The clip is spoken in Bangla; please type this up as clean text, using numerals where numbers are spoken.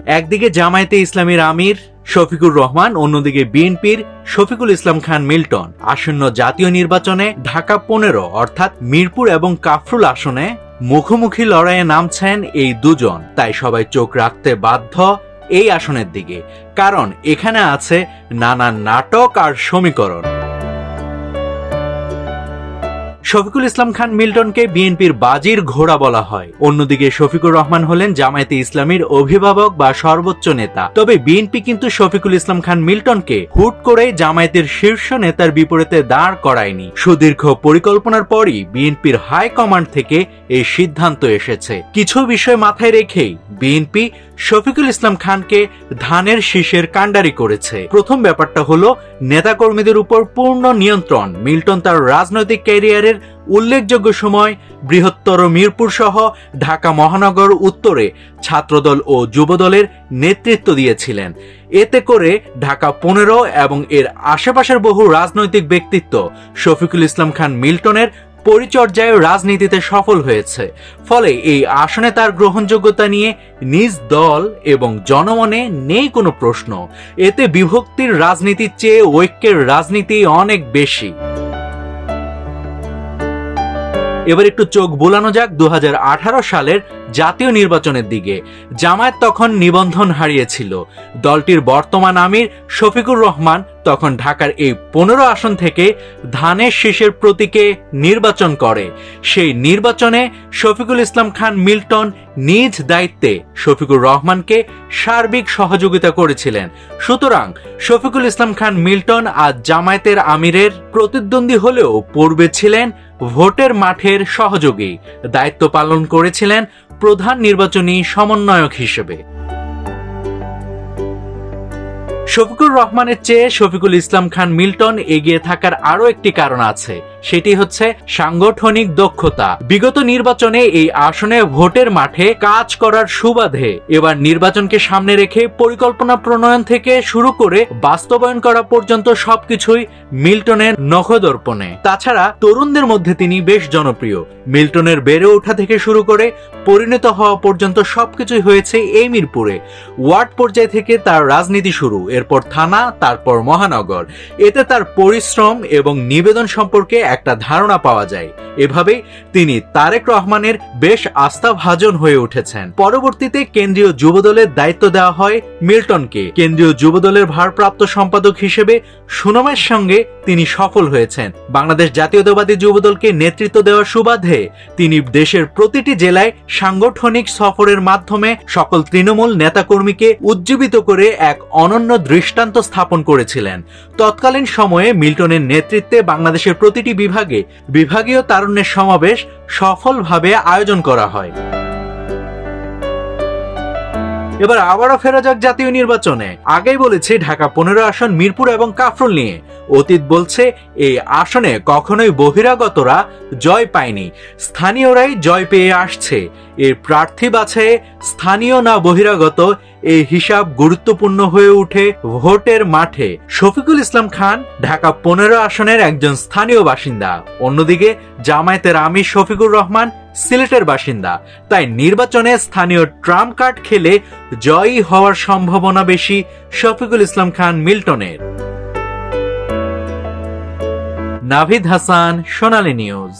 একদিকে জামায়াতে ইসলামীর আমির শফিকুর রহমান, অন্যদিকে বিএনপির শফিকুল ইসলাম খান মিল্টন। আসন্ন জাতীয় নির্বাচনে ঢাকা 15 অর্থাৎ মিরপুর এবং কাফরুল আসনে মুখোমুখি লড়াইয়ে নামছেন এই দুজন। তাই সবাই চোখ রাখতে বাধ্য এই আসনের দিকে, কারণ এখানে আছে নানা নাটক আর সমীকরণ। শফিকুল ইসলাম খান মিল্টনকে বিএনপির বাজির ঘোড়া বলা হয়। অন্যদিকে শফিকুর রহমান হলেন জামায়াতে ইসলামীর অভিভাবক বা সর্বোচ্চ নেতা। তবে বিএনপি কিন্তু শফিকুল ইসলাম খান মিল্টনকে হুট করে জামায়াতের শীর্ষ নেতার বিপরীতে দাঁড় করায়নি। সুদীর্ঘ পরিকল্পনার পরই বিএনপির হাই কমান্ড থেকে এই সিদ্ধান্ত এসেছে। কিছু বিষয় মাথায় রেখেই বিএনপি শফিকুল ইসলাম খানকে ধানের শীষের কাণ্ডারি করেছে। প্রথম ব্যাপারটা হলো নেতাকর্মীদের উপর পূর্ণ নিয়ন্ত্রণ। মিল্টন তার রাজনৈতিক ক্যারিয়ারের উল্লেখযোগ্য সময় বৃহত্তর মিরপুর সহ ঢাকা মহানগর উত্তরে ছাত্রদল ও যুবদলের নেতৃত্ব দিয়েছিলেন। এতে করে ঢাকা 15 এবং এর আশেপাশের বহু রাজনৈতিক ব্যক্তিত্ব শফিকুল ইসলাম খান মিল্টনের পরিচর্যায় রাজনীতিতে সফল হয়েছে। ফলে এই আসনে তার গ্রহণযোগ্যতা নিয়ে নিজ দল এবং জনমনে নেই কোনো প্রশ্ন। এতে বিভক্তির রাজনীতির চেয়ে ঐক্যের রাজনীতি অনেক বেশি। এবার একটু চোখ বোলানো যাক 2018 সালের জাতীয় নির্বাচনের দিকে। জামায়াত তখন নিবন্ধন হারিয়েছিল। দলটির বর্তমান আমির শফিকুর রহমান তখন ঢাকার এই 15 আসন থেকে ধানের শীষের প্রতীকে নির্বাচন করে। সেই নির্বাচনে শফিকুল ইসলাম খান মিল্টন নিজ দায়িত্বে শফিকুর রহমানকে সার্বিক সহযোগিতা করেছিলেন। সুতরাং শফিকুল ইসলাম খান মিল্টন আজ জামায়াতের আমিরের প্রতিদ্বন্দ্বী হলেও পূর্বে ছিলেন ভোটের মাঠের সহযোগী। দায়িত্ব পালন করেছিলেন প্রধান নির্বাচনী সমন্বয়ক হিসেবে। শফিকুর রহমানের চেয়ে শফিকুল ইসলাম খান মিল্টন এগিয়ে থাকার আরো একটি কারণ আছে, সেটি হচ্ছে সাংগঠনিক দক্ষতা। বিগত নির্বাচনে এই আসনে ভোটের মাঠে কাজ করার সুবাদে এবার নির্বাচনকে সামনে রেখে পরিকল্পনা প্রণয়ন থেকে শুরু করে বাস্তবায়ন করা পর্যন্ত সবকিছুই মিল্টনের নখদর্পণে। তাছাড়া তরুণদের মধ্যে তিনি বেশ জনপ্রিয়। মিল্টনের বেড়ে ওঠা থেকে শুরু করে পরিণত হওয়া পর্যন্ত সবকিছুই হয়েছে এই মিরপুরে। ওয়ার্ড পর্যায় থেকে তার রাজনীতি শুরু, এরপর থানা, তারপর মহানগর। এতে তার পরিশ্রম এবং নিবেদন সম্পর্কে একটা ধারণা পাওয়া যায়। এভাবে তিনি তারেক রহমানের বেশ আস্থাভাজন হয়ে উঠেছেন। পরবর্তীতে কেন্দ্রীয় যুবদলের দায়িত্ব দেওয়া হয় মিল্টনকে। কেন্দ্রীয় যুবদলের ভারপ্রাপ্ত সম্পাদক হিসেবে সুনামের সঙ্গে তিনি সফল হয়েছেন। বাংলাদেশ জাতীয়তাবাদী যুবদলকে নেতৃত্ব দেওয়ার সুবাদে তিনি দেশের প্রতিটি জেলায় সাংগঠনিক সফরের মাধ্যমে সকল তৃণমূল নেতাকর্মীকে উজ্জীবিত করে এক অনন্য দৃষ্টান্ত স্থাপন করেছিলেন। তৎকালীন সময়ে মিল্টনের নেতৃত্বে বাংলাদেশের প্রতিটি বিভাগে বিভাগীয় তারুণ্যের সমাবেশ সফলভাবে আয়োজন করা হয়। এবার আবারও ফেরা যাক জাতীয় নির্বাচনে। আগেই বলেছি ঢাকা 15 আসন মিরপুর এবং কাফরুল নিয়ে। অতীত বলছে এই আসনে কখনোই বহিরাগতরা জয় পায়নি, স্থানীয়রাই জয় পেয়ে আসছে। এর প্রার্থী বাছাইয়ে স্থানীয় না বহিরাগত এই হিসাব গুরুত্বপূর্ণ হয়ে ওঠে ভোটের মাঠে। শফিকুল ইসলাম খান ঢাকা 15 আসনের একজন স্থানীয় বাসিন্দা। অন্যদিকে জামায়াতের আমির শফিকুর রহমান সিলেটের বাসিন্দা। তাই নির্বাচনে স্থানীয় ট্রাম্প কার্ড খেলে জয়ী হওয়ার সম্ভাবনা বেশি শফিকুল ইসলাম খান মিল্টনের। নাভিদ হাসান, সোনালী নিউজ।